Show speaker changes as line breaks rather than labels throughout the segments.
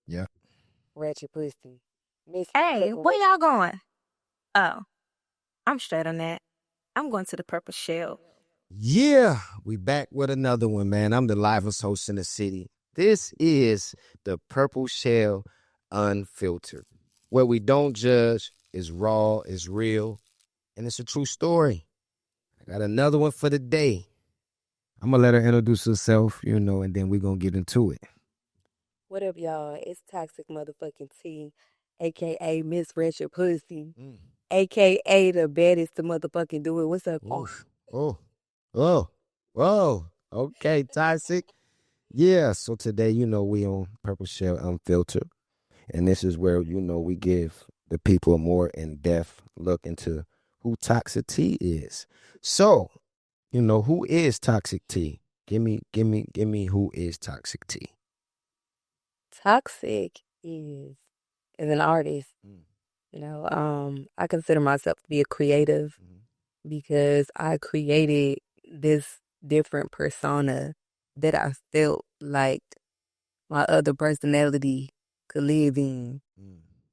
Yeah.
Ratchet pussy.
Hey, where y'all going? Oh, I'm straight on that. I'm going to the Purple Shell.
Yeah, we back with another one, man. I'm the livest host in the city. This is the Purple Shell Unfiltered, where we don't judge, it's raw, it's real, and it's a true story. I got another one for the day. I'm gonna let her introduce herself, and then we're gonna get into it.
What up, y'all? It's Toxic Motherfucking T, aka Miss Ratchet Pussy, aka the baddest to motherfucking do it. What's up?
Oh, oh, oh, whoa. Okay, toxic. Yeah, so today, we on Purple Shell Unfiltered. And this is where, we give the people a more in-depth look into who Toxic T is. So, who is Toxic T? Give me who is Toxic T.
Toxic is an artist. I consider myself to be a creative because I created this different persona that I felt like my other personality could live in.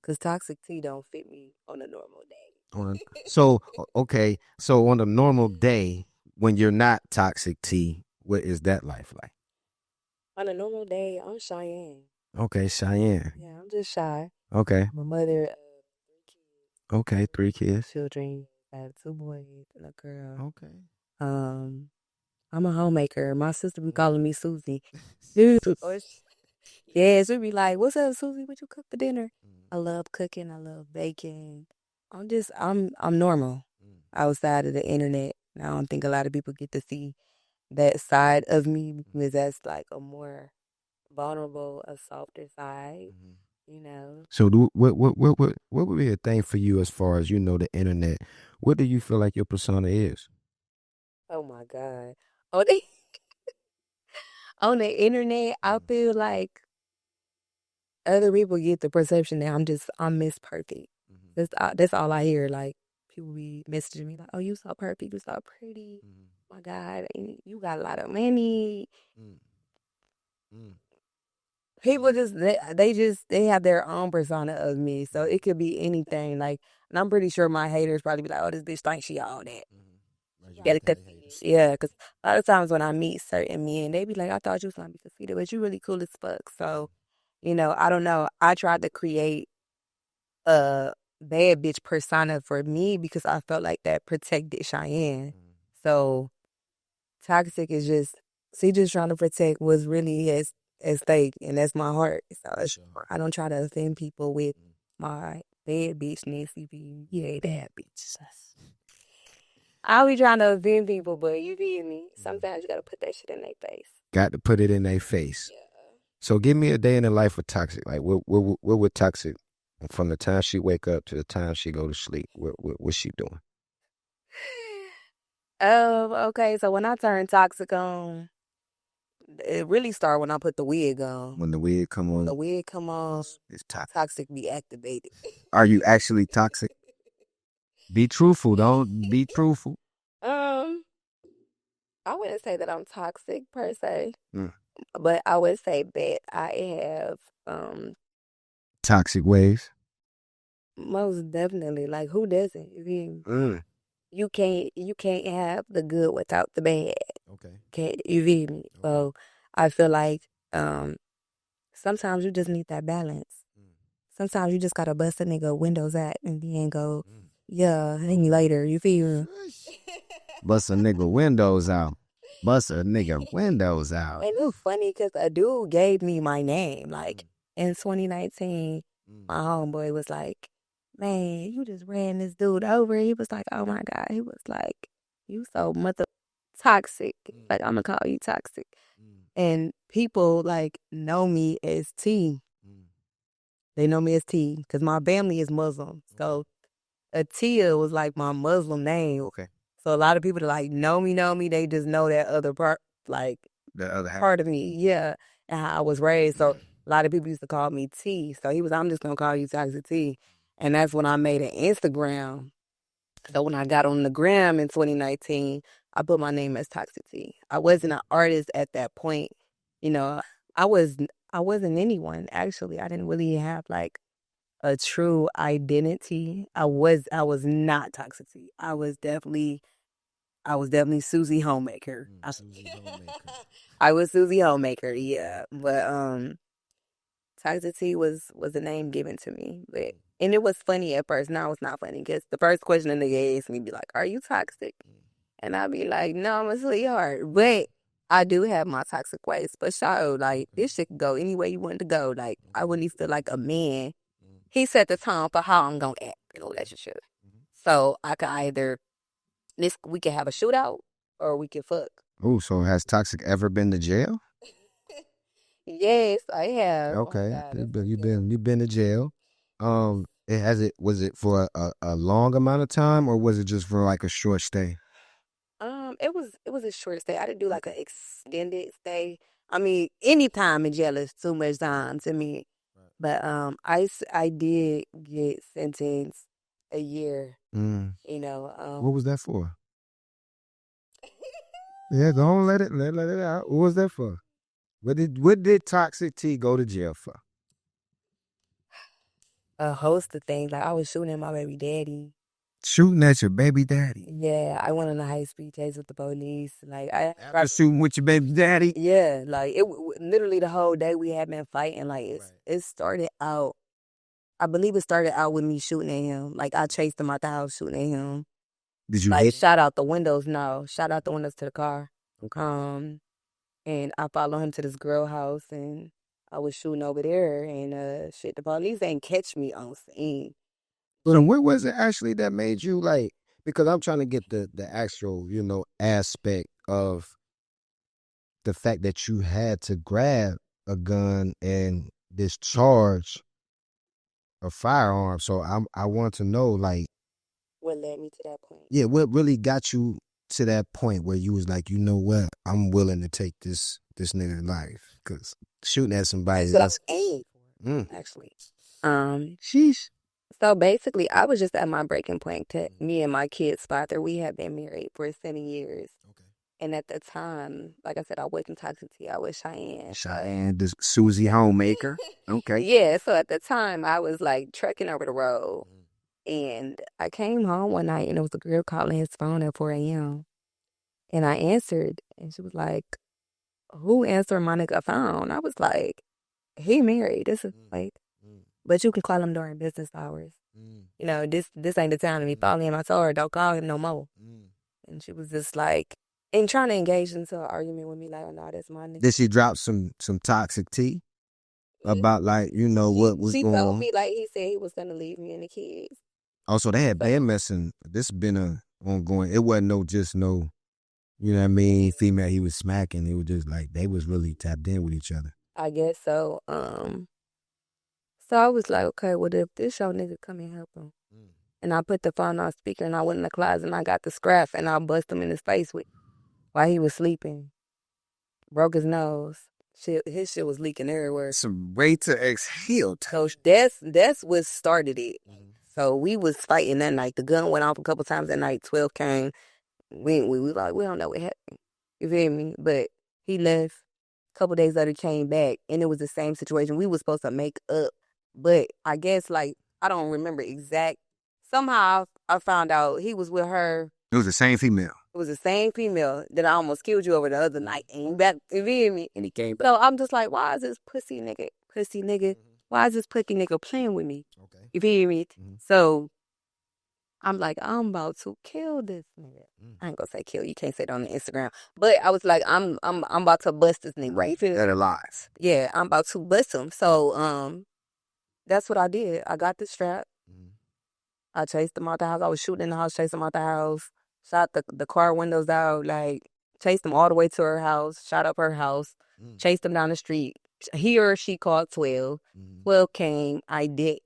Because Toxic T don't fit me on a normal day.
So, okay. So on a normal day, when you're not Toxic T, what is that life like?
On a normal day, I'm Cheyenne.
Okay, Cheyenne.
Yeah, I'm just shy.
Okay.
I'm a mother of 3 kids.
Okay, 3 kids.
Children. I have 2 boys and a girl.
Okay.
I'm a homemaker. My sister be calling me Susie. Yeah, she be like, "What's up, Susie? What you cook for dinner?" I love cooking. I love baking. I'm normal outside of the internet. I don't think a lot of people get to see that side of me because that's like a more vulnerable, a softer side, you know.
So, what would be a thing for you as far as the internet? What do you feel like your persona is?
Oh my God. On the, on the internet, I feel like other people get the perception that I'm Miss Perfect. That's all I hear. Like people be messaging me like, "Oh, you so perfect, you so pretty. My God, you got a lot of money." People just they have their own persona of me, so it could be anything. Like, and I'm pretty sure my haters probably be like, "Oh, this bitch thinks she all that." Yeah, because a lot of times when I meet certain men, they be like, "I thought you was gonna be conceited, but you really cool as fuck." So, I don't know. I tried to create a bad bitch persona for me because I felt like that protected Cheyenne. So toxic is she just trying to protect what's really at stake, and that's my heart. So I don't try to offend people with my bad bitchness. You ain't that bitch. I be trying to offend people, but you feel me? Sometimes you gotta put that shit in their face.
Got to put it in their face.
Yeah.
So, give me a day in the life of Toxic. Like, what would Toxic from the time she wake up to the time she go to sleep? What's she doing?
Okay. So when I turn toxic on, it really started when I put the wig on.
When the wig come on,
The wig come on,
it's toxic.
toxic be activated.
Are you actually toxic? Be truthful. Don't be truthful.
Um, I wouldn't say that I'm toxic per se,
Mm.
but I would say that I have
Toxic ways.
most definitely, like, who doesn't? You can't have the good without the bad.
Okay.
Okay, you feel me? So I feel like sometimes you just need that balance. Sometimes you just gotta bust a nigga windows out and then go, yeah, hang later. You feel me?
Bust a nigga windows out. Bust a nigga windows out.
And it's funny because a dude gave me my name. Like in 2019, my homeboy was like, "Man, you just ran this dude over." He was like, "Oh my God." He was like, "You so mother toxic." Like, I'm gonna call you toxic. And people like know me as T. They know me as T because my family is Muslim. So Atia was like my Muslim name.
Okay.
So a lot of people that like know me. They just know that other part, like
The other half.
part of me, yeah, and how I was raised. So a lot of people used to call me T. So I'm just gonna call you Toxic T, and that's when I made an Instagram. So when I got on the gram in 2019, I put my name as Toxic T. I wasn't an artist at that point, you know. I was I wasn't anyone, actually. I didn't really have like a true identity. I was not toxic. I was definitely Susie Homemaker.
Susie Homemaker.
I was Susie Homemaker, yeah. But toxicity was a name given to me. But and it was funny at first. Now it's not funny because the first question a nigga asked me be like, "Are you toxic?" And I'd be like, "No, I'm a sweetheart." But I do have my toxic ways. But sure, like this shit could go any way you want it to go. Like I wouldn't even feel like a man. He set the tone for how I'm gonna act in a relationship. So I could either we could have a shootout or we could fuck.
Oh, so has Toxic ever been to jail?
Yes, I have.
Okay,
Oh my God,
you've been to jail. Was it for a long amount of time or was it just for like a short stay?
it was a short stay. I didn't do like an extended stay. I mean, any time in jail is too much time to me. But I did get sentenced a year. You know.
What was that for? Yeah, go on, let it out. What was that for? What did Toxic T go to jail for?
A host of things. Like I was shooting at my baby daddy.
Shooting at your baby daddy.
Yeah, I went on a high speed chase with the police. Like
After shooting with your baby daddy.
Yeah, like literally the whole day we had been fighting. Like it started out. I believe it started out with me shooting at him. Like I chased him out the house shooting at him.
Did you
like
hit?
shot out the windows? No, shot out the windows to the car. And I followed him to this girl house, and I was shooting over there, and shit, the police ain't catch me on scene.
But what was it actually that made you like? Because I'm trying to get the actual, aspect of the fact that you had to grab a gun and discharge a firearm. So I want to know, like,
What led me to that point?
yeah, what really got you to that point where you was like, you know what, I'm willing to take this nigga's life, because shooting at somebody.
That's what I was aiming for, actually.
Sheesh.
So basically, I was just at my breaking point. Me and my kid's father, we had been married for 7 years. Okay. And at the time, like I said, I wasn't toxic. I was Cheyenne.
Cheyenne, this Susie Homemaker. Okay.
Yeah, so at the time, I was like trekking over the road. And I came home one night, and it was a girl calling his phone at 4 a.m. And I answered, and she was like, "Who answered my nigga phone?" I was like, "He married. This is like, but you can call him during business hours. You know, this ain't the time to be following him." I told her, "Don't call him no more." And she was just like, and trying to engage into an argument with me, like, "Oh no, that's my nigga."
Did she drop some toxic tea about, like, what was
she
going on?
She told me, like, he said he was gonna leave me and the kids.
Oh, so they had been messing. This been a ongoing. It wasn't no, you know what I mean, female he was smacking. It was just like they was really tapped in with each other.
I guess so. So I was like, okay, well, if this your nigga, come and help him. And I put the phone on speaker, and I went in the closet, and I got the scrap, and I bust him in his face with while he was sleeping. Broke his nose. His shit was leaking everywhere.
Some way to exhale.
So that's what started it. So we was fighting that night. The gun went off a couple times that night. 12 came. We like, we don't know what happened. You feel me? But he left. A couple days later, came back, and it was the same situation. We was supposed to make up, but I guess, like, I don't remember exact. Somehow I found out he was with her.
It was the same female.
It was the same female that I almost killed you over the other night. And back, you feel me? And he came back. So I'm just like, why is this pussy nigga? Why is this pussy nigga playing with me? Okay. You feel me? So I'm like, I'm about to kill this nigga. I ain't gonna say kill. You can't say it on the Instagram. But I was like, I'm about to bust this nigga. Right?
That lies.
Yeah, I'm about to bust him. So that's what I did. I got the strap. I chased him out the house. I was shooting in the house, chased him out the house. Shot the car windows out. Like, chased him all the way to her house. Shot up her house. Chased him down the street. He or she called 12. 12 came. I did.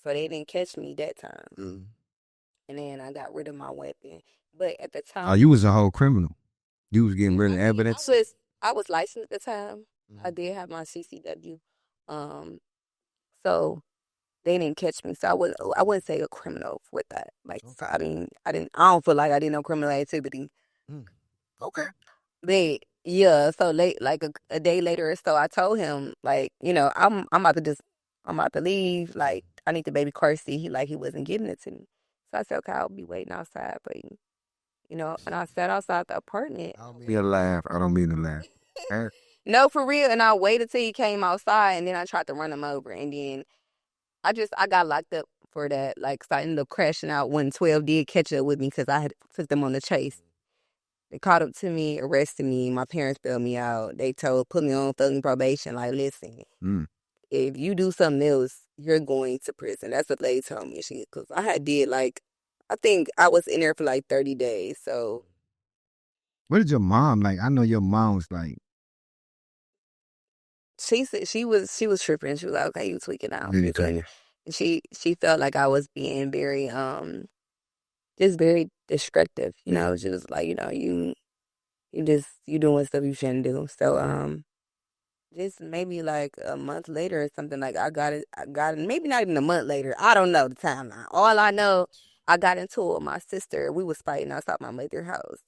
So they didn't catch me that time. And then I got rid of my weapon. But at the time...
Oh, you was a whole criminal. You was getting rid of evidence?
I was licensed at the time. I did have my CCW. So they didn't catch me. So I wouldn't say a criminal with that. Like, okay. So I don't feel like I did no criminal activity.
Okay.
But Yeah, so late, like a day later or so, I told him, like, I'm about to leave. Like, I need the baby car seat. He wasn't getting it to me. So I said, okay, I'll be waiting outside for you. And I sat outside the apartment.
I don't mean to laugh. I don't mean to laugh.
No, for real. And I waited till he came outside, and then I tried to run him over. And then I got locked up for that. Like, so I ended up crashing out when 12 did catch up with me because I had took them on the chase. They caught up to me, arrested me. My parents bailed me out. They put me on felony probation. Like, listen, if you do something else, you're going to prison. That's what they told me. Because I did I think I was in there for like 30 days. So
What did your mom like? I know your mom was like.
she said she was tripping. She was like, okay, you tweaking out.
Really tweaking.
And she felt like I was being very just very destructive. She was like, you doing stuff you shouldn't do. So just maybe like a month later or something, like I got it, maybe not even a month later. I don't know the timeline. All I know, I got into it with my sister. We was fighting outside my mother's house,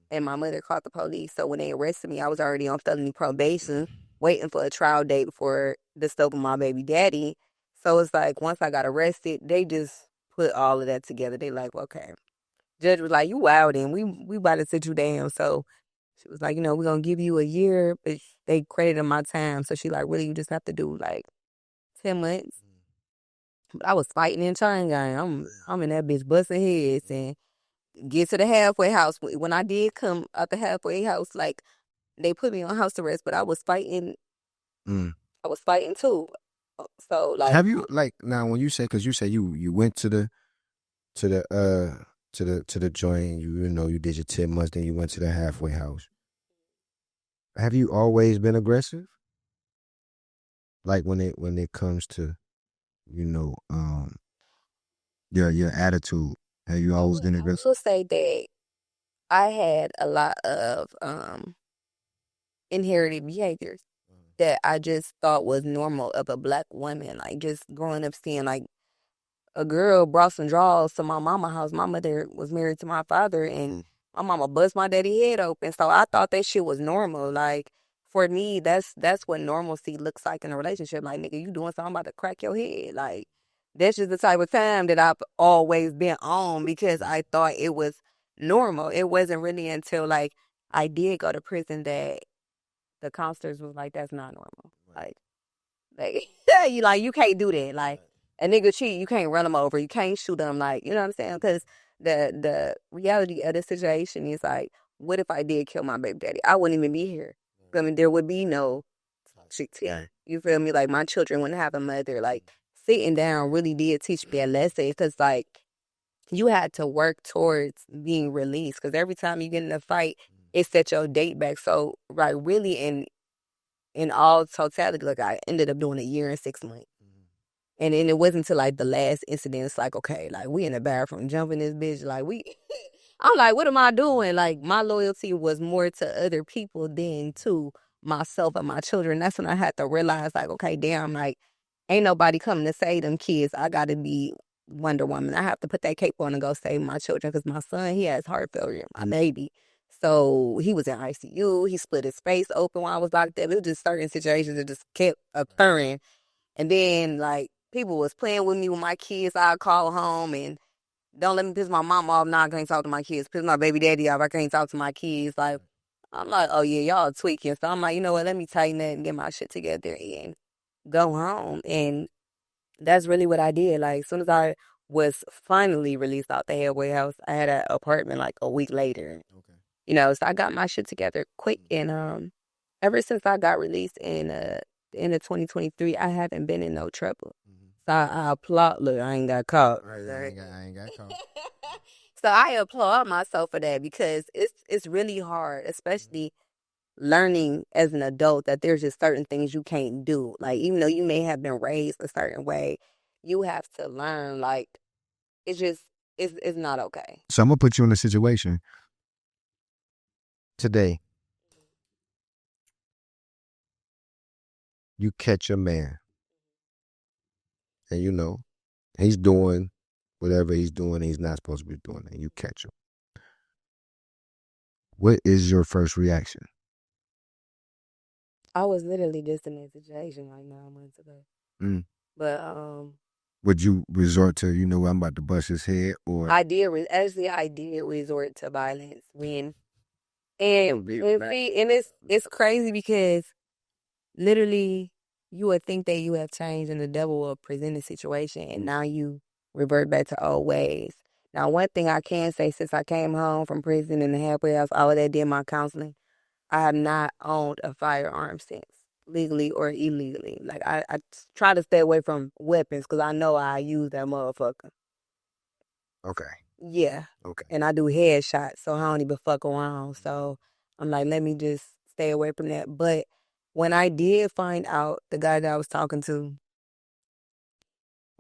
and my mother called the police. So when they arrested me, I was already on felony probation, waiting for a trial date for the stuff with my baby daddy. So it's like once I got arrested, they just put all of that together. They like, okay. Judge was like, you wild, and we about to sit you down. So she was like, we're going to give you a year, but they credited my time. So she like, really, you just have to do like 10 months. But I was fighting in chain gang. I'm in that bitch busting heads and get to the halfway house. When I did come out the halfway house, like they put me on house arrest, but I was fighting. I was fighting too. So like,
have you like now when you say, because you say you went to the joint, you did your 10 months, then you went to the halfway house. Have you always been aggressive? Like when it comes to, your attitude, have you always been aggressive?
I will say that I had a lot of inherited behaviors that I just thought was normal of a black woman. Like just growing up seeing like a girl brought some drawers to my mama's house. My mother was married to my father, and my mama bust my daddy head open. So I thought that shit was normal. Like for me, that's what normalcy looks like in a relationship. Like nigga, you doing something, I'm about to crack your head. Like that's just the type of time that I've always been on because I thought it was normal. It wasn't really until like I did go to prison that the counselors was like, that's not normal. Like you can't do that. Like a nigga cheat, you can't run him over. You can't shoot him. Like, you know what I'm saying? Because the reality of the situation is like, what if I did kill my baby daddy? I wouldn't even be here. I mean, there would be no cheating. You feel me? Like my children wouldn't have a mother. Like sitting down really did teach me a lesson because like you had to work towards being released because every time you get in a fight, it set your date back. So like really in all totality, like I ended up doing a year and 6 months. And then it wasn't until like the last incident, it's like, okay, like we in the bathroom jumping this bitch. Like I'm like, what am I doing? Like my loyalty was more to other people than to myself and my children. That's when I had to realize like, okay, damn, like ain't nobody coming to save them kids. I got to be Wonder Woman. I have to put that cape on and go save my children because my son, he has heart failure, my baby. So he was in ICU. He split his face open while I was locked up. It was just certain situations that just kept occurring. And then like, people was playing with me with my kids. I'd call home and don't let me piss my mom off. Nah, I can't talk to my kids. Piss my baby daddy off. I can't talk to my kids. Like, I'm like, oh yeah, y'all tweaking. So I'm like, you know what? Let me tighten that and get my shit together and go home. And that's really what I did. Like, as soon as I was finally released out the halfway house, I had an apartment like a week later. Okay. So I got my shit together quick. And ever since I got released in the end of 2023, I haven't been in no trouble. So I applaud. Look, I ain't got caught.
Right, I ain't got caught.
So I applaud myself for that because it's really hard, especially learning as an adult that there's just certain things you can't do. Like even though you may have been raised a certain way, you have to learn. Like it's just it's not okay.
So I'm gonna put you in a situation today. You catch a man. And he's doing whatever he's doing, he's not supposed to be doing, and you catch him. What is your first reaction?
I was literally just in that situation like 9 months ago.
Mm.
But
Would you resort to, I'm about to bust his head, or
I did resort to violence when and it's crazy because literally you would think that you have changed and the devil will present a situation and now you revert back to old ways. Now, one thing I can say, since I came home from prison and the halfway house, all of that did my counseling, I have not owned a firearm since, legally or illegally. Like, I try to stay away from weapons because I know I use that motherfucker.
okay,
Yeah.
okay.
And I do headshots, so I don't even fuck around. So I'm like, let me just stay away from that. But when I did find out the guy that I was talking to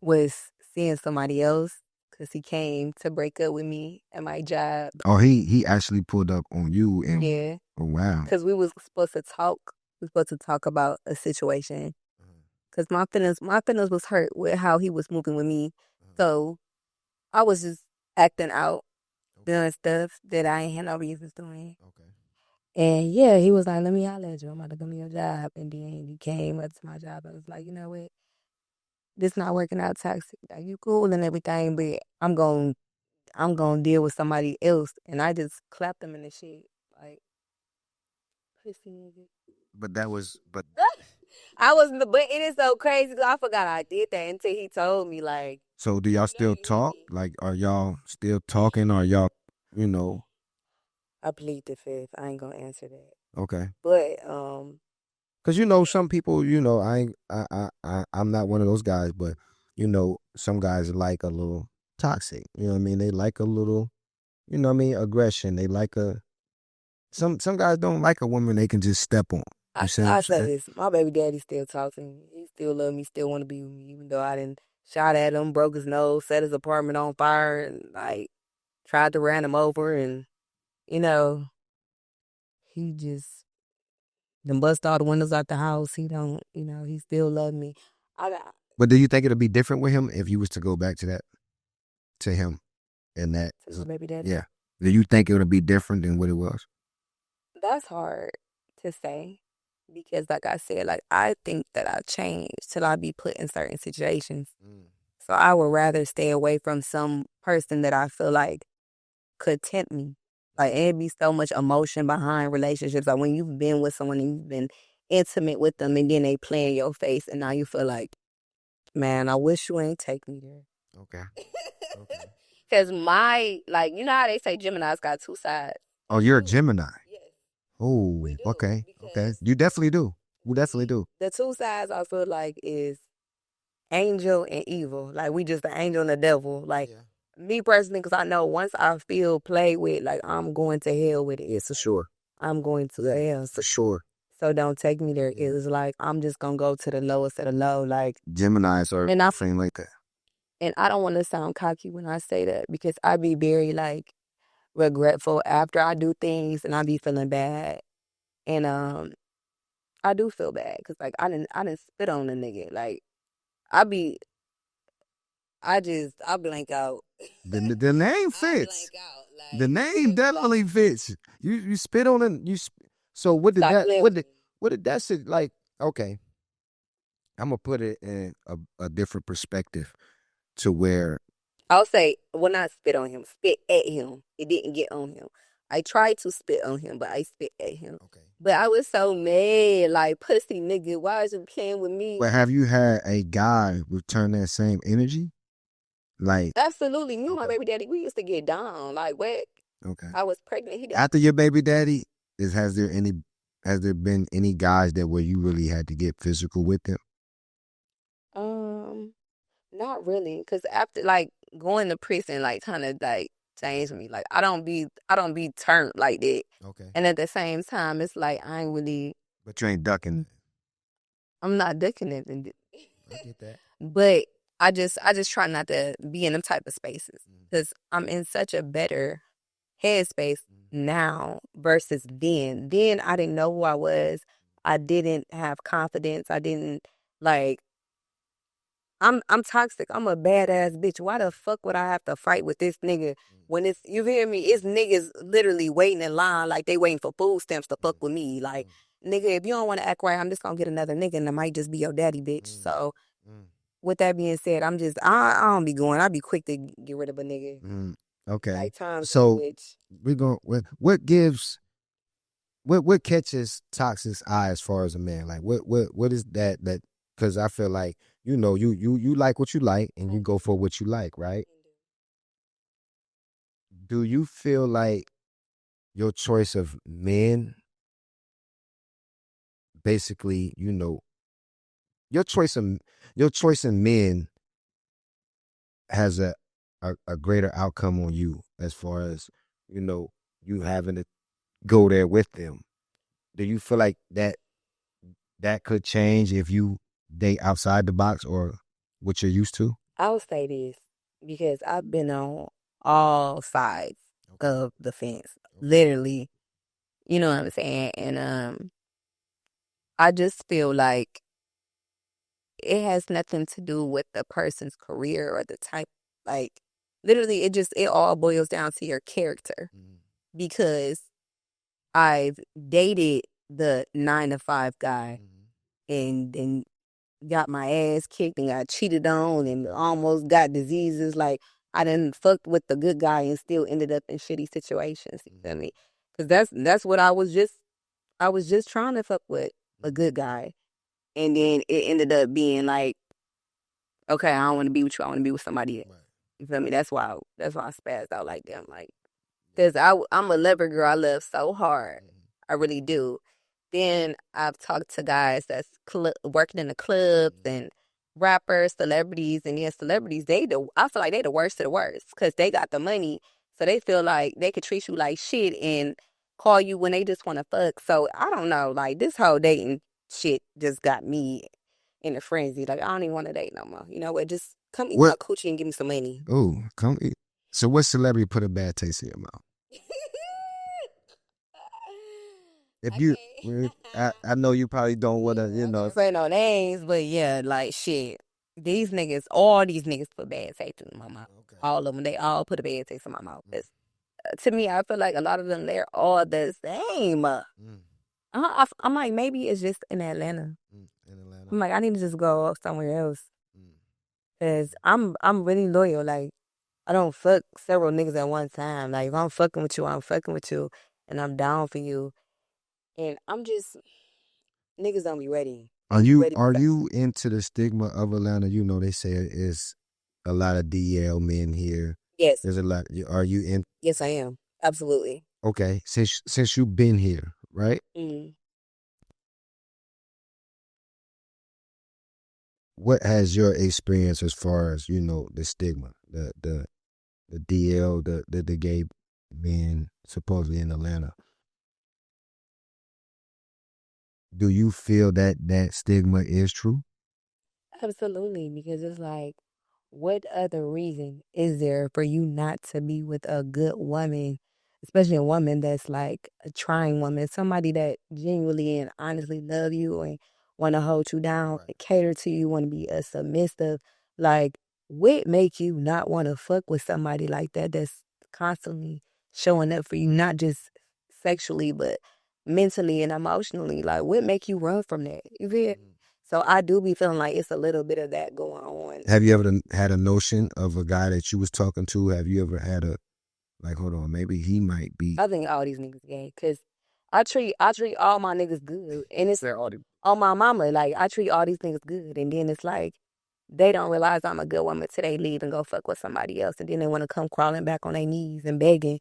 was seeing somebody else, because he came to break up with me at my job.
Oh, he actually pulled up on you, and
Yeah.
oh wow,
Because we was supposed to talk. We were supposed to talk about a situation. Because my feelings was hurt with how he was moving with me. So I was just acting out, doing stuff that I ain't had no business doing.
okay.
And yeah, he was like, let me holler at you. I'm about to come to your job. And then he came up to my job and was like, you know what? This not working out toxic. Like, you cool and everything, but I'm gonna deal with somebody else. And I just clapped him in the shit. Like, pussy nigga.
But that was, but
But it is so crazy 'cause I forgot I did that until he told me, like.
so do y'all still talk? Like, are y'all still talking? Or y'all, you know?
I plead the fifth. I ain't gonna answer that.
Okay.
But,
Cause some people, I ain't, I'm not one of those guys, but some guys like a little toxic. You know what I mean? They like a little, aggression. They like some guys don't like a woman they can just step on. You see what
I
I'm
say
saying?
this. My baby daddy still talks to me. He still love me, still want to be with me, even though I didn't shot at him, broke his nose, set his apartment on fire, and like tried to ran him over, and you know, he just done bust all the windows out the house. He don't, he still love me. I got
But do you think it'll be different with him if you was to go back to him and that?
to my baby daddy.
Yeah. Do you think it would be different than what it was?
That's hard to say because, like I said, like I think that I changed till I be put in certain situations. So I would rather stay away from some person that I feel like could tempt me. Like, it'd be so much emotion behind relationships. Like, when you've been with someone and you've been intimate with them and then they play in your face and now you feel like, man, I wish you ain't take me there.
Okay. Okay.
Because you know how they say Gemini's got two sides?
Oh, you're a Gemini.
Yes.
Oh,
We do,
okay. Okay.
because
You definitely do. You definitely do.
the two sides I feel like is angel and evil. Like, we just the angel and the devil. Like, me personally, because I know once I feel played with, like, I'm going to hell with it.
Yeah, for sure.
I'm going to hell.
For sure.
So don't take me there. It's like, I'm just going to go to the lowest of the low. Like,
Geminis are
and I
same like that.
And I don't want to sound cocky when I say that because I be very, like, regretful after I do things and I be feeling bad. And I do feel bad because, like, I didn't spit on a nigga. Like, I blank out.
The name fits.
Like,
The name definitely fits. You spit on it. So what did that? What did that sit like? Okay, I'm gonna put it in a different perspective to where
I'll say, well, not spit on him, spit at him. It didn't get on him. I tried to spit on him, but I spit at him. Okay. But I was so mad, like, pussy nigga, why is you playing with me?
But have you had a guy return that same energy? Like,
absolutely. Me and my baby daddy, we used to get down. Like, what?
Okay.
I was pregnant.
After your baby daddy, has there been any guys that where you really had to get physical with them?
Not really, because after, like, going to prison, like, kind of, like, changed me. Like, I don't be turned like that. Okay. And at the same time, it's like I ain't really.
But you ain't ducking.
I'm not ducking it.
I get that.
But I just try not to be in them type of spaces because I'm in such a better headspace now versus then. Then I didn't know who I was. I didn't have confidence. I didn't, like, I'm toxic. I'm a badass bitch. Why the fuck would I have to fight with this nigga when you hear me? It's niggas literally waiting in line like they waiting for food stamps to fuck with me. Like, nigga, if you don't want to act right, I'm just gonna get another nigga, and I might just be your daddy, bitch. So, with that being said, I don't be going. I be quick to get rid of a nigga.
Okay.
Like times
So
which
we're going. What catches Toxic's eye as far as a man? Like what is that? Because I feel like you like what you like, and you go for what you like, right? Do you feel like your choice of men, basically, your choice in men has a greater outcome on you as far as you having to go there with them? Do you feel like that could change if you date outside the box or what you're used to?
I would say this because I've been on all sides of the fence, literally. You know what I'm saying? And I just feel like it has nothing to do with the person's career or the type. Like, literally, it all boils down to your character. Because I've dated the 9 to 5 guy and then got my ass kicked and got cheated on and almost got diseases. Like, I done fucked with the good guy and still ended up in shitty situations. You feel me? Because that's what I was just trying to fuck with a good guy. And then it ended up being like, okay, I don't want to be with you. I want to be with somebody else. You feel me? That's why I spazzed out like that. Like, because I'm a lover girl. I love so hard. I really do. Then I've talked to guys that's working in the clubs and rappers, celebrities, and yeah, celebrities. I feel like they the worst of the worst because they got the money, so they feel like they could treat you like shit and call you when they just want to fuck. So I don't know, like this whole dating shit just got me in a frenzy. Like I don't even want to date no more. You know what? Just come eat my coochie and give me some money.
Oh, come eat. So what celebrity put a bad taste in your mouth? If you, I know you probably don't want to,
say no names, but yeah, like shit. All these niggas put bad taste in my mouth. Okay. All of them, they all put a bad taste in my mouth. To me, I feel like a lot of them, they're all the same. I'm like, maybe it's just in Atlanta. I'm like, I need to just go somewhere else. Cause I'm really loyal. Like, I don't fuck several niggas at one time. Like, if I'm fucking with you, I'm fucking with you, and I'm down for you. And I'm just niggas don't be ready.
Are you into the stigma of Atlanta? You know, they say it's a lot of DL men here.
Yes.
There's a lot. Are you in?
Yes, I am. Absolutely.
Okay. Since you've been here, right? What has your experience as far as, the stigma, the DL, the gay men supposedly in Atlanta? Do you feel that stigma is true?
Absolutely, because it's like, what other reason is there for you not to be with a good woman, especially a woman that's like a trying woman, somebody that genuinely and honestly love you and want to hold you down, and cater to you, want to be a submissive. Like, what make you not want to fuck with somebody like that that's constantly showing up for you, not just sexually, but mentally and emotionally? Like, what make you run from that? You feel? So I do be feeling like it's a little bit of that going on.
Have you ever had a notion of a guy that you was talking to? Have you ever had hold on, maybe he might be?
I think all these niggas gay because I treat all my niggas good, and it's on my mama. Like, I treat all these niggas good, and then it's like they don't realize I'm a good woman till they leave and go fuck with somebody else, and then they want to come crawling back on their knees and begging,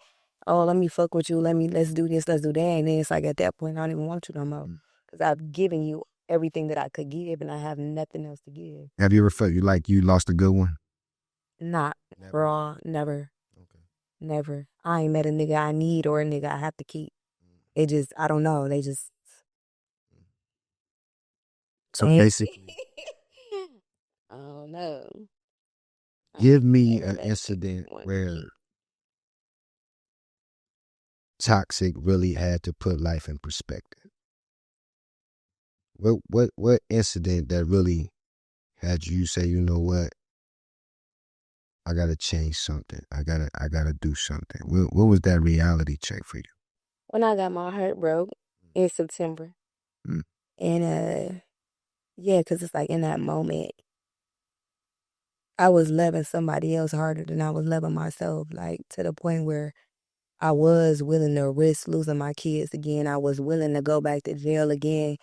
"Oh, let me fuck with you. Let's do this, let's do that." And then it's like at that point, I don't even want you no more because I've given you everything that I could give, and I have nothing else to give.
Have you ever felt you lost a good one?
Not, bro, never. Okay. Never. I ain't met a nigga I need or a nigga I have to keep. It just, I don't know. They just.
So basically.
I don't know.
Give me an incident where Toxic really had to put life in perspective. What incident that really had you say, you know what? I gotta change something. I gotta do something. What was that reality check for you?
When I got my heart broke in September. And yeah, because it's like in that moment, I was loving somebody else harder than I was loving myself, like to the point where I was willing to risk losing my kids again. I was willing to go back to jail again.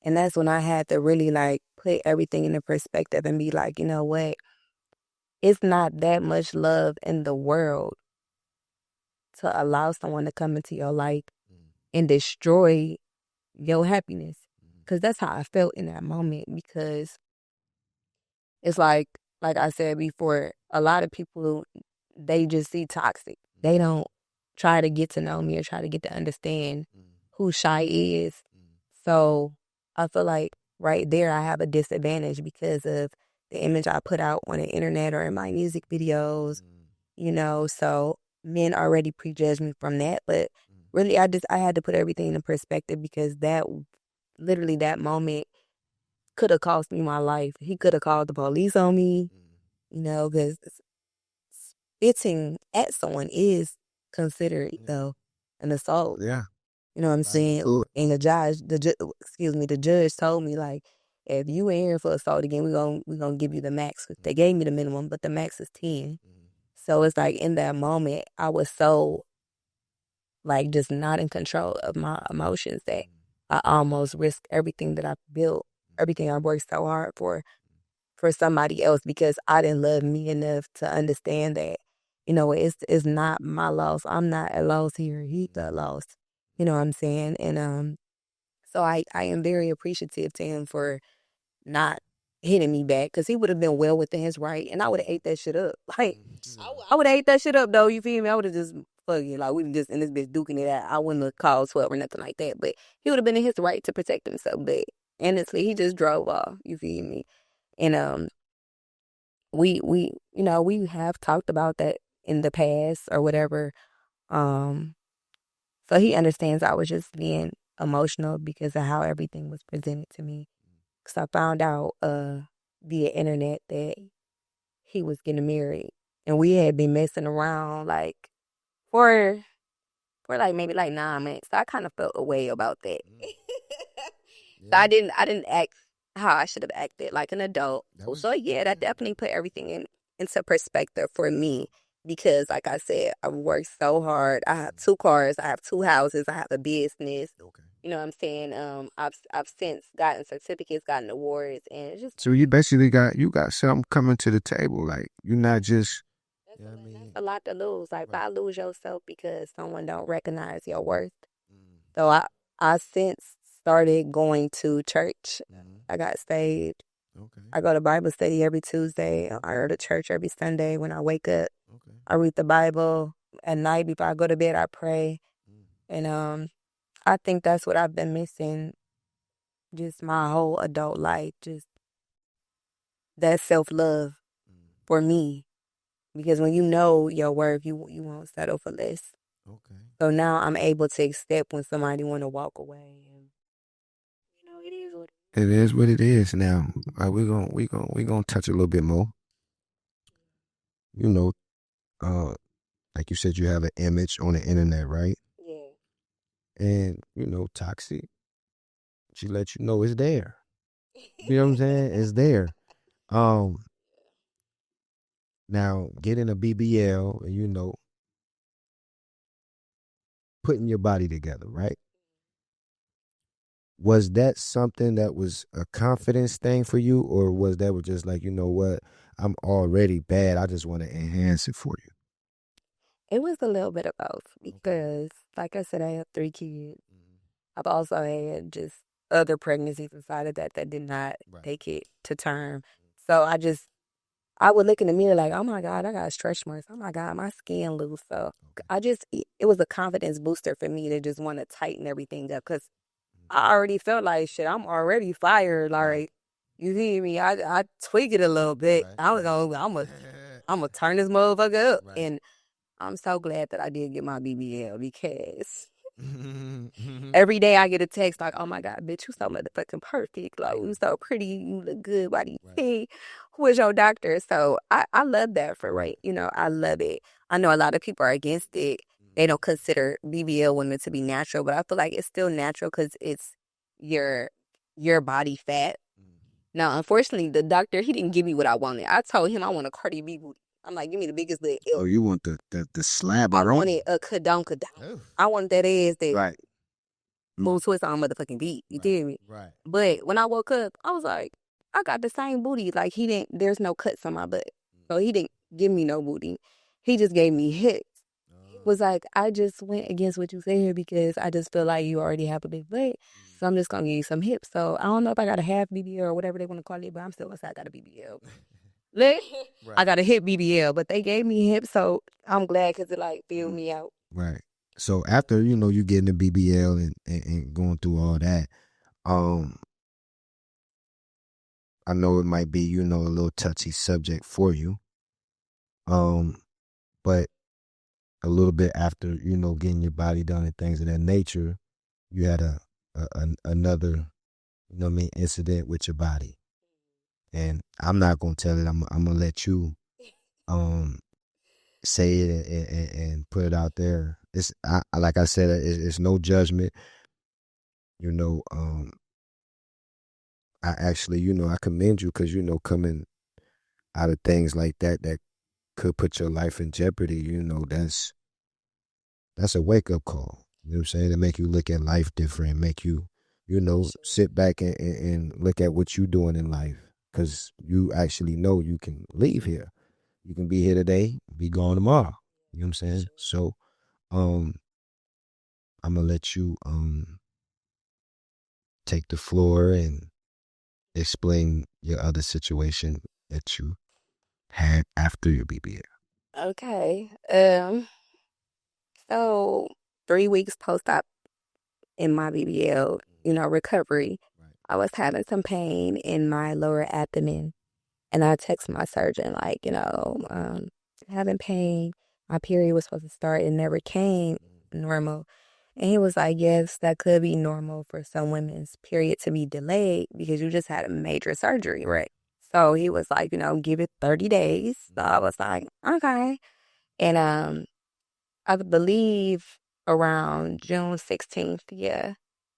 And that's when I had to really like put everything into perspective and be like, you know what? It's not that much love in the world to allow someone to come into your life and destroy your happiness. Because that's how I felt in that moment. Because it's like I said before, a lot of people, they just see toxic. They don't try to get to know me or try to get to understand who Shy is. So I feel like right there I have a disadvantage because of the image I put out on the internet or in my music videos, so men already prejudged me from that. But really I had to put everything in perspective because literally that moment could have cost me my life. He could have called the police on me, because spitting at someone is considered, though, an assault.
Yeah.
You know what I'm saying? And the judge told me, like, if you ain't here for assault again, we gonna give you the max. They gave me the minimum, but the max is 10. So it's like in that moment, I was so, like, just not in control of my emotions that I almost risked everything that I built, everything I worked so hard for somebody else because I didn't love me enough to understand that, it's not my loss. I'm not at loss here. He's the loss. You know what I'm saying? And so I am very appreciative to him for not hitting me back because he would have been well within his right and I would have ate that shit up. Like, I would have ate that shit up, though. You feel me? I would have just, fuck you. Like, we were just in this bitch duking it out. I wouldn't have called 12 or nothing like that. But he would have been in his right to protect himself. But honestly, he just drove off. You feel me? And we have talked about that in the past or whatever. So he understands I was just being emotional because of how everything was presented to me. Because I found out via internet that he was getting married. And we had been messing around like for like maybe like 9 months. So I kind of felt a way about that. So I didn't act how I should have acted like an adult. So yeah, that definitely put everything into perspective for me. Because, like I said, I've worked so hard. I have 2 cars. I have 2 houses. I have a business. Okay. You know what I'm saying? I've since gotten certificates, gotten awards, and it's just.
So you basically got something coming to the table. Like you're not just.
That's a lot to lose. Like, why lose yourself because someone don't recognize your worth? So I since started going to church. I got saved. Okay. I go to Bible study every Tuesday. I go to church every Sunday when I wake up. Okay. I read the Bible at night before I go to bed. I pray, and I think that's what I've been missing. Just my whole adult life, just that self-love for me. Because when you know your worth, you won't settle for less. Okay. So now I'm able to accept when somebody want to walk away. And, it is what
it is. What it is now. We're gonna touch a little bit more. Like you said, you have an image on the internet, right?
Yeah.
And toxic. She let you know it's there. You know what I'm saying? It's there. Now getting a BBL and putting your body together, right? Was that something that was a confidence thing for you, or was that just like, you know what, I'm already bad, I just want to enhance it for you?
It was a little bit of both because, like I said, I have 3 kids. I've also had just other pregnancies inside of that did not take it to term. So I would look in the mirror like, oh my God, I got stretch marks. Oh my God, my skin loose. So it was a confidence booster for me to just want to tighten everything up because I already felt like shit. I'm already fired. Like, you see me? I tweak it a little bit. I'm gonna turn this motherfucker up. And I'm so glad that I did get my BBL because every day I get a text like, oh my God, bitch, you so motherfucking perfect. Like, you so pretty. You look good. Why do you think? Who is your doctor? So I love that for right. I love it. I know a lot of people are against it. They don't consider BBL women to be natural, but I feel like it's still natural because it's your body fat. Now, unfortunately, the doctor, he didn't give me what I wanted. I told him I want a Cardi B booty. I'm like, give me the biggest leg.
Oh, you want the slab?
I wanted a kadon. I wanted that ass that
right.
moves twist on motherfucking beat. You feel me?
Right.
But when I woke up, I was like, I got the same booty. Like, there's no cuts on my butt. So he didn't give me no booty. He just gave me hips. Was like, I just went against what you said because I just feel like you already have a big butt. So I'm just going to give you some hips. So I don't know if I got a half BBL or whatever they want to call it, but I'm still going to say I got a BBL. Right. I got a hip BBL, but they gave me hips, so I'm glad because it like filled me out.
Right. So after, you getting the BBL and going through all that, I know it might be, a little touchy subject for you. But a little bit after, getting your body done and things of that nature, you had another, incident with your body. And I'm not gonna tell it. I'm gonna let you say it and put it out there. It's like I said, it's no judgment. I actually, I commend you because coming out of things like that could put your life in jeopardy. That's a wake up call. You know what I'm saying? To make you look at life different, make you, sit back and look at what you're doing in life. Because you actually know you can leave here. You can be here today, be gone tomorrow. You know what I'm saying? So, I'm gonna let you take the floor and explain your other situation that you had after your BBL.
Okay. So 3 weeks post-op in my BBL, recovery, I was having some pain in my lower abdomen. And I text my surgeon, like, having pain. My period was supposed to start. It never came normal. And he was like, yes, that could be normal for some women's period to be delayed because you just had a major surgery, right? So he was like, give it 30 days. So I was like, okay. And I believe around June 16th, yeah,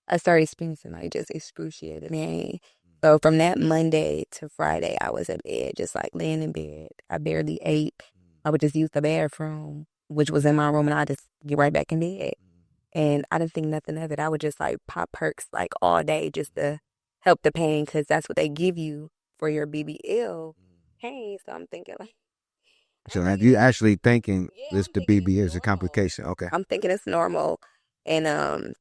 I started experiencing like just excruciating pain. So from that Monday to Friday, I was in bed, just like laying in bed. I barely ate. I would just use the bathroom, which was in my room, and I just get right back in bed. And I didn't think nothing of it. I would just like pop perks like all day just to help the pain because that's what they give you for your BBL pain. So I'm thinking like.
So have you actually thinking this the BBL is a complication? Okay.
I'm thinking it's normal. And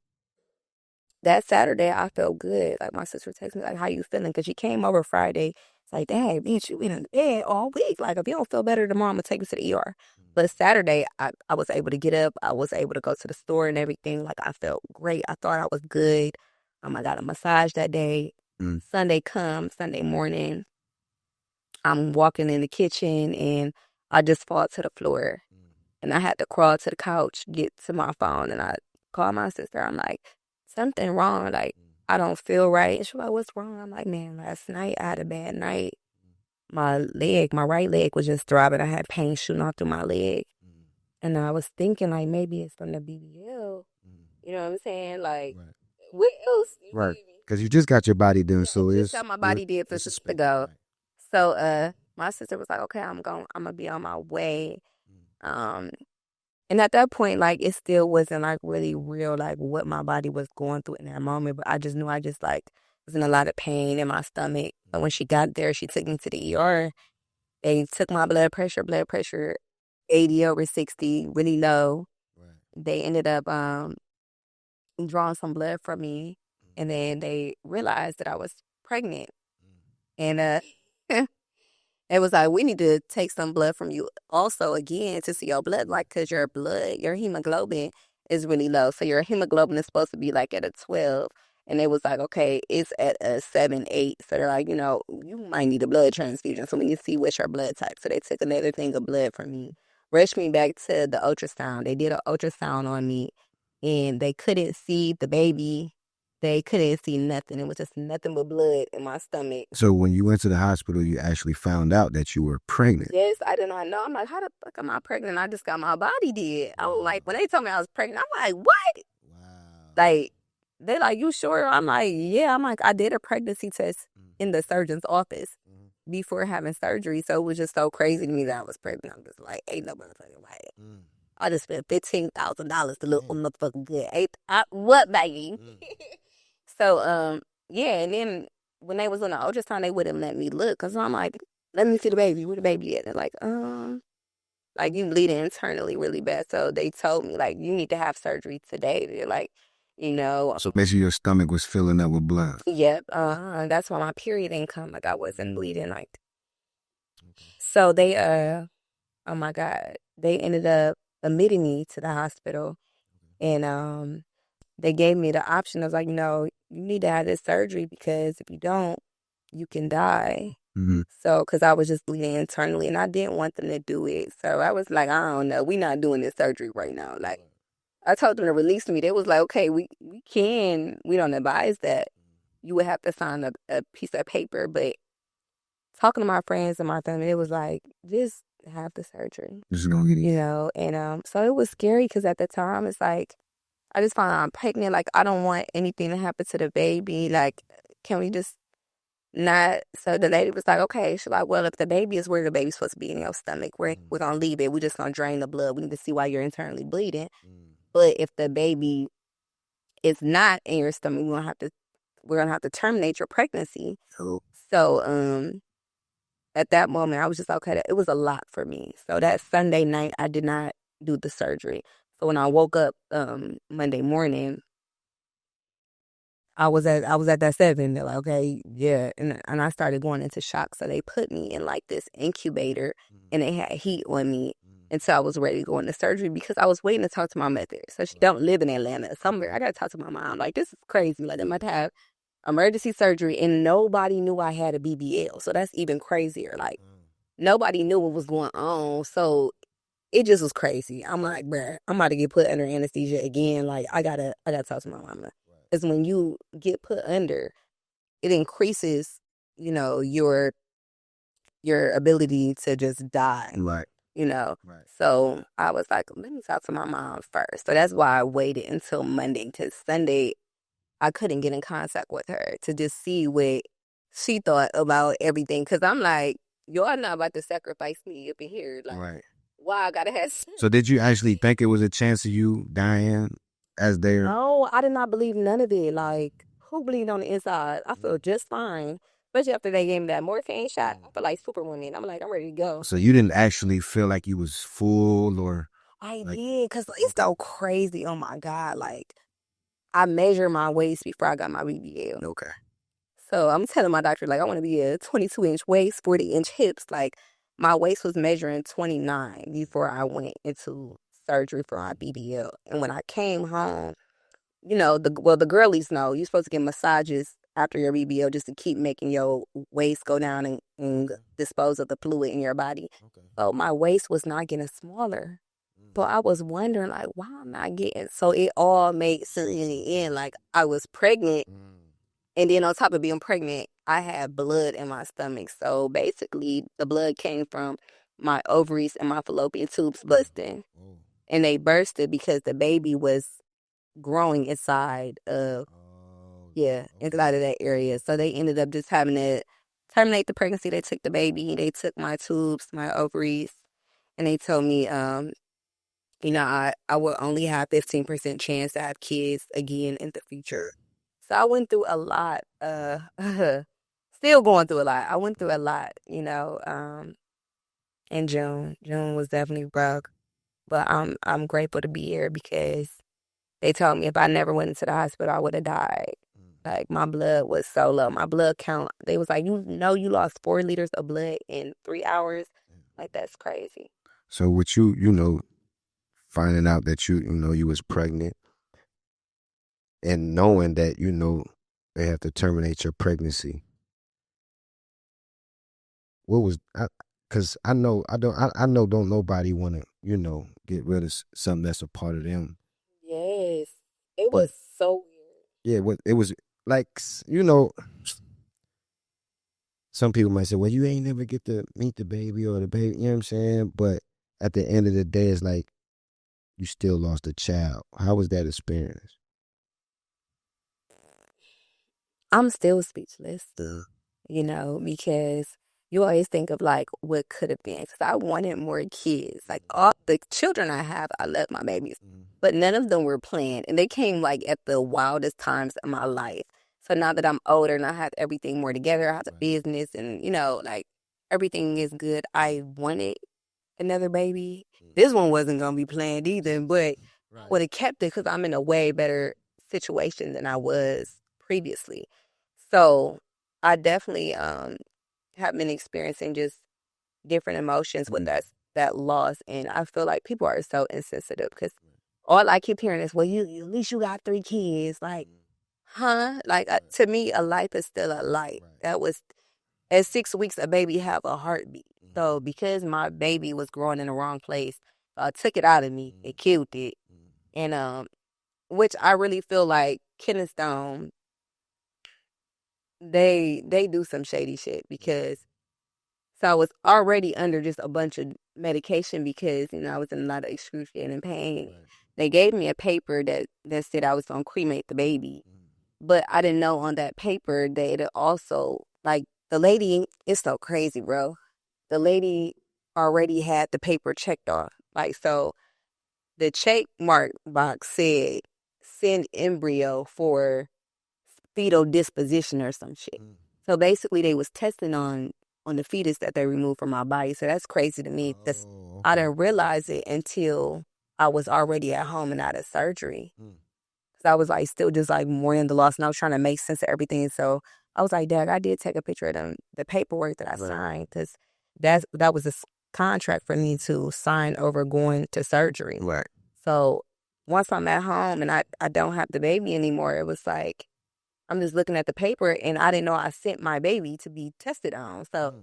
that Saturday, I felt good. Like, my sister texted me, like, how you feeling? Because she came over Friday. It's like, dang, bitch, you been in bed all week. Like, if you don't feel better tomorrow, I'm going to take you to the ER. But Saturday, I was able to get up. I was able to go to the store and everything. Like, I felt great. I thought I was good. I got a massage that day. Sunday morning, I'm walking in the kitchen, and I just fall to the floor. And I had to crawl to the couch, get to my phone, and I called my sister. I'm like, something wrong. Like, I don't feel right. And she's like, what's wrong? I'm like, man, last night I had a bad night. My right leg was just throbbing. I had pain shooting off through my leg. And I was thinking, like, maybe it's from the BBL. You know what I'm saying? Like, what else?
Right. Because you just got your body done, so
it's how my body did for to go. Right. So my sister was like, okay, I'm gonna be on my way. And at that point, like, it still wasn't like really real, like what my body was going through in that moment. But I just knew I just like was in a lot of pain in my stomach. But when she got there, she took me to the ER. They took my blood pressure 80/60, really low. Right. They ended up drawing some blood from me, and then they realized that I was pregnant. And it was like, we need to take some blood from you also again to see your blood, like, because your hemoglobin is really low. So your hemoglobin is supposed to be like at a 12. And it was like, okay, it's at a 7, 8. So they're like, you might need a blood transfusion. So we need to see what's your blood type. So they took another thing of blood from me, rushed me back to the ultrasound. They did an ultrasound on me, and they couldn't see the baby. They couldn't see nothing. It was just nothing but blood in my stomach.
So when you went to the hospital, you actually found out that you were pregnant?
Yes, I did not know. I'm like, how the fuck am I pregnant? I just got my body did. I was like, when they told me I was pregnant, I'm like, what?
Wow.
Like, They like, you sure? I'm like, yeah. I'm like, I did a pregnancy test in the surgeon's office before having surgery. So it was just so crazy to me that I was pregnant. I'm just like, ain't no motherfucking way. I just spent $15,000 to look motherfucking good. What, baby? So, yeah. And then when they was on the ultrasound, they wouldn't let me look. Because I'm like, let me see the baby. Where the baby at? They're like, you bleeding internally really bad. So they told me, like, you need to have surgery today. They're like,
So basically your stomach was filling up with blood.
Yep. That's why my period didn't come. Like, I wasn't bleeding. Like, so they, oh my God, they ended up admitting me to the hospital. And they gave me the option. I was like, you need to have this surgery because if you don't, you can die. So, because I was just bleeding internally and I didn't want them to do it. So I was like, I don't know. We're not doing this surgery right now. Like, I told them to release me. They was like, okay, we don't advise that. You would have to sign a piece of paper. But talking to my friends and my family, it was like, just have the surgery.
Just gonna get it.
And so it was scary because at the time, it's like, I just found out I'm pregnant. Like, I don't want anything to happen to the baby. Like, can we just not? So the lady was like, okay. She's like, well, if the baby is where the baby's supposed to be in your stomach, we're going to leave it. We're just going to drain the blood. We need to see why you're internally bleeding. But if the baby is not in your stomach, we're going to have to terminate your pregnancy. So, at that moment, I was just okay. It was a lot for me. So that Sunday night, I did not do the surgery. So when I woke up Monday morning, I was at that 7. They're like, okay, yeah, and I started going into shock. So they put me in like this incubator, and they had heat on me until I was ready to go into surgery because I was waiting to talk to my mother. So she don't live in Atlanta. Somewhere I got to talk to my mom. Like, this is crazy. Like, they might have emergency surgery, and nobody knew I had a BBL. So that's even crazier. Like, nobody knew what was going on. So it just was crazy. I'm like, bruh, I'm about to get put under anesthesia again. Like, I gotta talk to my mama. Because when you get put under, it increases, your ability to just die.
Right.
Right. So I was like, let me talk to my mom first. So that's why I waited until Monday. Because Sunday, I couldn't get in contact with her to just see what she thought about everything. Because I'm like, y'all not about to sacrifice me up in here. Like,
right.
Why I gotta have.
So did you actually think it was a chance of you dying as there?
No, I did not believe none of it. Like, who bleed on the inside? I feel just fine. Especially after they gave me that morphine shot. I feel like Superwoman. I'm like, I'm ready to go.
So you didn't actually feel like you was full or?
I did, because it's so crazy. Oh my God. Like, I measured my waist before I got my BBL.
Okay.
So I'm telling my doctor, like, I want to be a 22-inch waist, 40-inch hips. Like, my waist was measuring 29 before I went into surgery for my BBL. And when I came home, the girlies know you're supposed to get massages after your BBL just to keep making your waist go down and dispose of the fluid in your body. Okay. So my waist was not getting smaller. But I was wondering, like, why am I getting? So it all made sense in the end. Like, I was pregnant. And then on top of being pregnant, I had blood in my stomach. So basically, the blood came from my ovaries and my fallopian tubes busting. And they bursted because the baby was growing inside of, inside of that area. So they ended up just having to terminate the pregnancy. They took the baby. They took my tubes, my ovaries. And they told me, I will only have 15% chance to have kids again in the future. So I went through a lot. Still going through a lot. I went through a lot, in June. June was definitely rough. But I'm grateful to be here because they told me if I never went into the hospital, I would have died. Like, my blood was so low. My blood count, they was like, you lost 4 liters of blood in 3 hours. Like, that's crazy.
So with you, finding out that you was pregnant and knowing that, they have to terminate your pregnancy. What was, because I know don't nobody want to, get rid of something that's a part of them.
Yes. It was so weird.
Yeah, it was like, some people might say, well, you ain't never get to meet the baby or the baby, you know what I'm saying? But at the end of the day, it's like, you still lost a child. How was that experience?
I'm still speechless,
Yeah.
you know, because you always think of like what could have been. Because I wanted more kids. Like all the children I have, I love my babies, but none of them were planned, and they came like at the wildest times of my life. So now that I'm older and I have everything more together, I have a business, and you know, like everything is good. I wanted another baby. This one wasn't gonna be planned either, but I would have kept it because I'm in a way better situation than I was previously. So I definitely have been experiencing just different emotions with that loss, and I feel like people are so insensitive because all I keep hearing is, "Well, you at least you got 3 kids." Like, huh? Like to me, a life is still a life. That was at 6 weeks, a baby have a heartbeat. So because my baby was growing in the wrong place, I took it out of me. It killed it, and which I really feel like Kenneth Stone, they do some shady shit because so I was already under just a bunch of medication because you know I was in a lot of excruciating pain. They gave me a paper that said I was gonna cremate the baby, but I didn't know on that paper that it also like the lady. It's so crazy, bro. The lady already had the paper checked off. Like, so the check mark box said send embryo for fetal disposition or some shit. So basically they was testing on the fetus that they removed from my body. So that's crazy to me. I didn't realize it until I was already at home and out of surgery. Cause I was like still just like mourning the loss, and I was trying to make sense of everything. So I was like, Dad, I did take a picture of the paperwork that I signed because that was a contract for me to sign over going to surgery.
Right.
So once I'm at home and I don't have the baby anymore, it was like I'm just looking at the paper and I didn't know I sent my baby to be tested on. So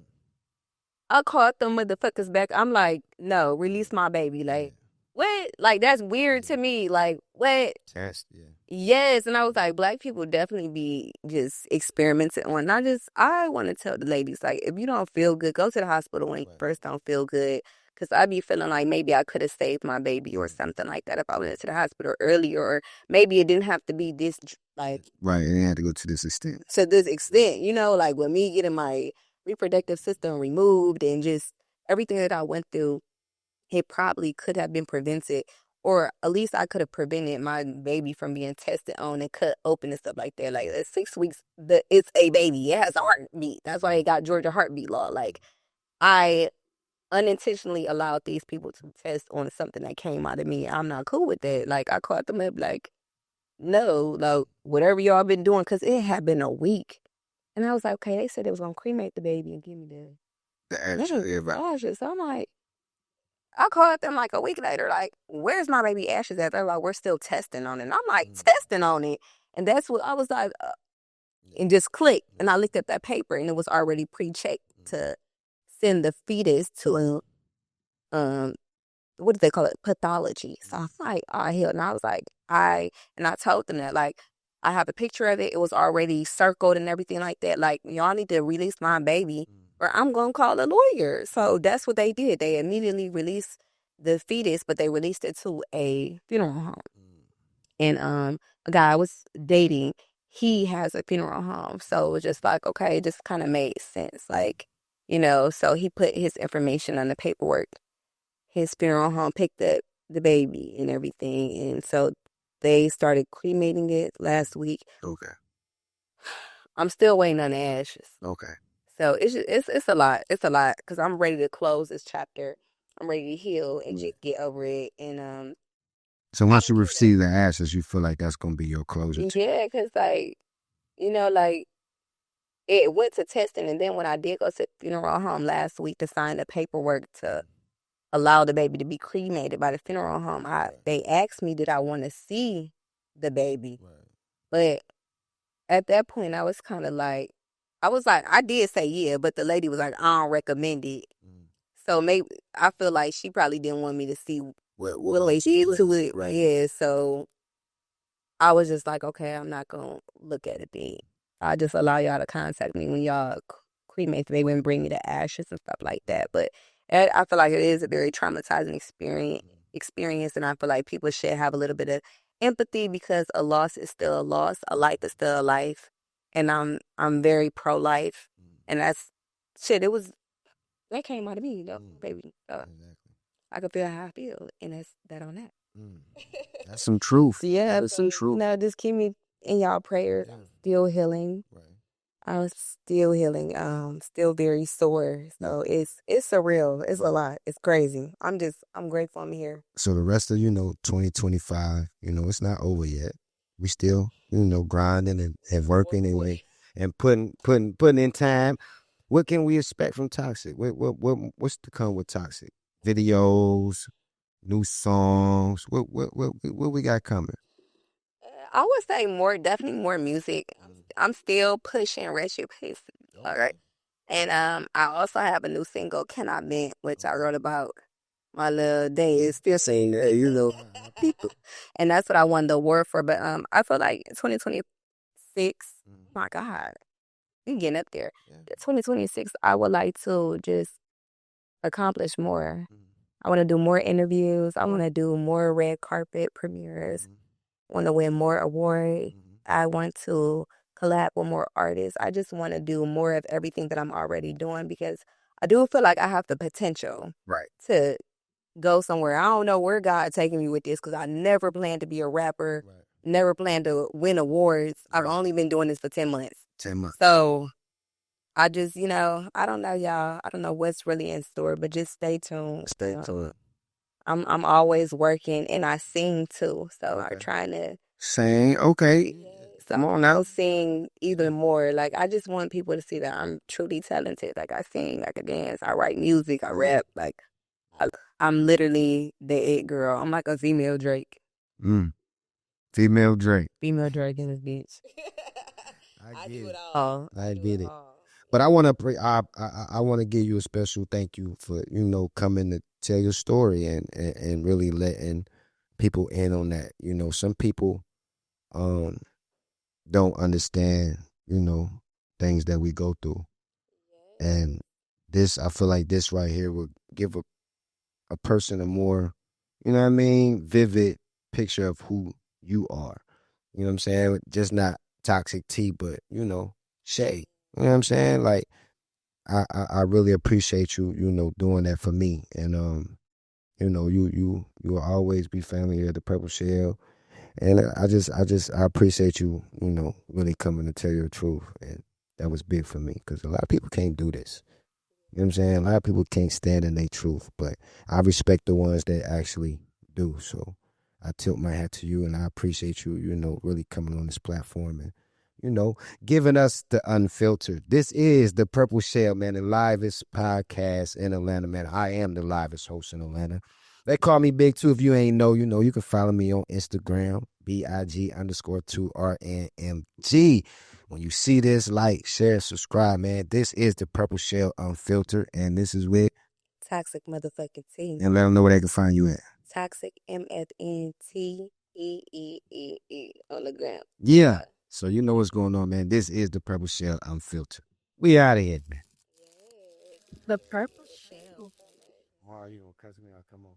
I called them motherfuckers back. I'm like, no, release my baby. Like, what? Like, that's weird to me. Like, what?
Test, yeah.
Yes. And I was like, Black people definitely be just experimenting on. I want to tell the ladies, like, if you don't feel good, go to the hospital when you first don't feel good. Because I be feeling like maybe I could have saved my baby or something like that if I went to the hospital earlier. Or maybe it didn't have to be this, like,
Right, it didn't have to go to this extent.
to this extent, you know, like with me getting my reproductive system removed and just everything that I went through, it probably could have been prevented, or at least I could have prevented my baby from being tested on and cut open and stuff like that. Like at 6 weeks, it's a baby. It has a heartbeat. That's why they got Georgia heartbeat law. Like I unintentionally allowed these people to test on something that came out of me. I'm not cool with that. Like I caught them up like, no, like whatever y'all been doing, because it had been a week. And I was like, okay, they said they was going to cremate the baby and give me
The actual, yeah, right.
ashes. So I'm like, I called them like a week later, like, where's my baby ashes at? They're like, we're still testing on it. And I'm like, testing on it. And that's what I was like, and just clicked. And I looked at that paper and it was already pre-checked to send the fetus to, what do they call it? Pathology. So I'm like, oh, hell. And I was like, I told them that, like, I have a picture of it. It was already circled and everything like that. Like, y'all need to release my baby or I'm going to call a lawyer. So that's what they did. They immediately released the fetus, but they released it to a funeral home. And a guy I was dating, he has a funeral home. So it was just like, okay, it just kind of made sense. Like, you know, so he put his information on the paperwork. His funeral home picked up the baby and everything. And so they started cremating it last week.
Okay.
I'm still waiting on the ashes.
Okay.
So it's a lot. It's a lot because I'm ready to close this chapter. I'm ready to heal and just get over it. And
So once you receive the ashes, you feel like that's gonna be your closure too?
yeah, because like, you know, like it went to testing, and then when I did go to the funeral home last week to sign the paperwork to allow the baby to be cremated by the funeral home, they asked me did I want to see the baby, but at that point I was kind of like, I did say yeah, but the lady was like, I don't recommend it. So maybe I feel like she probably didn't want me to see what she to it. Right. Yeah, so I was just like, okay, I'm not gonna look at it then. I just allow y'all to contact me when y'all cremate the baby and bring me the ashes and stuff like that. But I feel like it is a very traumatizing experience, and I feel like people should have a little bit of empathy because a loss is still a loss, a life is still a life, and I'm very pro-life, and that's shit. That came out of me, though, baby. I could feel how I feel, and that's that on that.
That's some truth.
Yeah,
That's some truth.
no, just keep me in y'all prayers. I'm still healing. I'm still healing. Still very sore. So it's surreal. It's a lot. It's crazy. I'm grateful I'm here.
So the rest of 2025, it's not over yet. We still grinding and working and putting in time. What can we expect from Toxic? What's to come with Toxic? Videos, new songs. What we got coming?
I would say definitely more music. I'm still pushing Wretched Pace. All right. And I also have a new single, Can I Vent, which I wrote about my little days. Still saying that, people. And that's what I won the award for. But I feel like 2026, my God, we getting up there. 2026, I would like to just accomplish more. I want to do more interviews. I want to do more red carpet premieres. I want to win more awards. I want to collab with more artists. I just want to do more of everything that I'm already doing because I do feel like I have the potential to go somewhere. I don't know where God taking me with this because I never planned to be a rapper, never planned to win awards. I've only been doing this for 10 months.
10 months.
So I just, I don't know, y'all. I don't know what's really in store, but just stay tuned.
Stay tuned.
I'm always working and I sing too. So I'm trying to
sing. Okay.
So
Come on now.
I'll sing even more. Like, I just want people to see that I'm truly talented. Like, I sing, I can dance, I write music, I rap. Like, I'm literally the it girl. I'm like a female Drake.
Female Drake.
Female Drake in this bitch.
I get it all. I get it. But I want to I want to give you a special thank you for coming to tell your story and really letting people in on that. Some people don't understand things that we go through, and I feel like this right here will give a person a more vivid picture of who you are. You know what I'm saying? Just not Toxic T, but Shay. You know what I'm saying? Like, I really appreciate you, doing that for me. And you will always be family here at the Purple Shell. And I appreciate you, really coming to tell your truth. And that was big for me because a lot of people can't do this. You know what I'm saying? A lot of people can't stand in their truth, but I respect the ones that actually do. So I tilt my hat to you, and I appreciate you, really coming on this platform and, giving us the Unfiltered. This is the Purple Shell, man, the livest podcast in Atlanta, man. I am the livest host in Atlanta. They call me Big Two. If you ain't know, you can follow me on Instagram, BIG_2RNMG. When you see this, like, share, subscribe, man. This is the Purple Shell Unfiltered, and this is with
Toxic motherfucking T.
And let them know where they can find you at.
Toxic MFNTEEE on the gram.
Yeah. So you know what's going on, man. This is the Purple Shell Unfiltered. We out of here, man.
The Purple Shell.
Why are you gonna cuss me out? Come on.